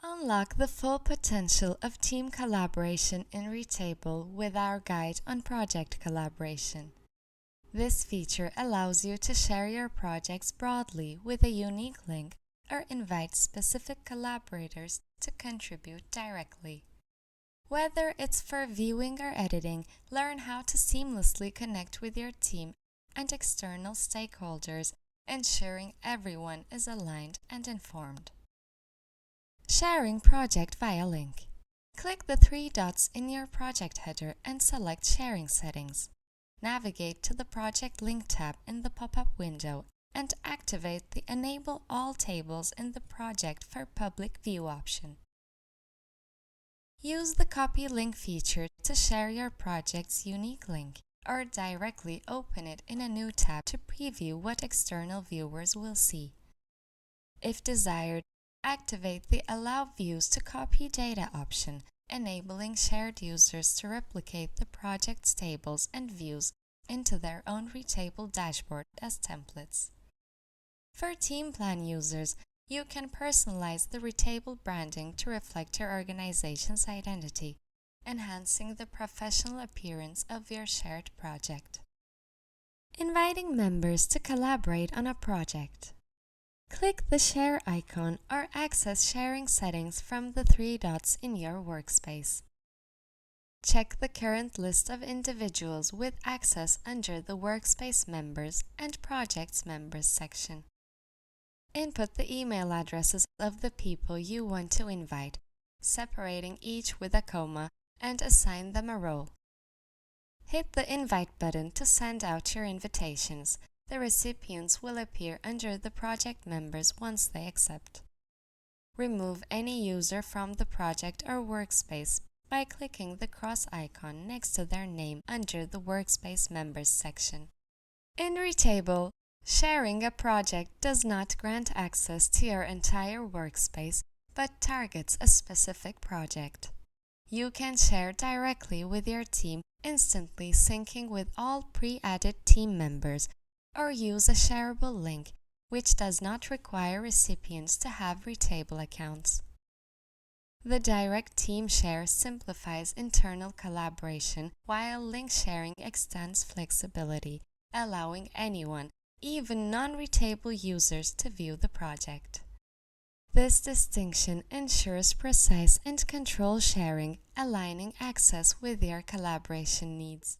Unlock the full potential of team collaboration in Retable with our guide on project collaboration. This feature allows you to share your projects broadly with a unique link or invite specific collaborators to contribute directly. Whether it's for viewing or editing, learn how to seamlessly connect with your team and external stakeholders, ensuring everyone is aligned and informed. Sharing project via link. Click the three dots in your project header and select Sharing Settings. Navigate to the Project Link tab in the pop-up window and activate the Enable All Tables in the Project for Public View option. Use the Copy Link feature to share your project's unique link, or directly open it in a new tab to preview what external viewers will see. If desired, activate the Allow Views to Copy Data option, enabling shared users to replicate the project's tables and views into their own Retable dashboard as templates. For Team Plan users, you can personalize the Retable branding to reflect your organization's identity, enhancing the professional appearance of your shared project. Inviting members to collaborate on a project. Click the Share icon or access sharing settings from the three dots in your workspace. Check the current list of individuals with access under the Workspace Members and Projects Members section. Input the email addresses of the people you want to invite, separating each with a comma, and assign them a role. Hit the Invite button to send out your invitations. The recipients will appear under the project members once they accept. Remove any user from the project or workspace by clicking the cross icon next to their name under the Workspace Members section. In Retable, sharing a project does not grant access to your entire workspace, but targets a specific project. You can share directly with your team, instantly syncing with all pre-added team members, or use a shareable link, which does not require recipients to have Retable accounts. The direct team share simplifies internal collaboration, while link sharing extends flexibility, allowing anyone, even non-Retable users, to view the project. This distinction ensures precise and controlled sharing, aligning access with your collaboration needs.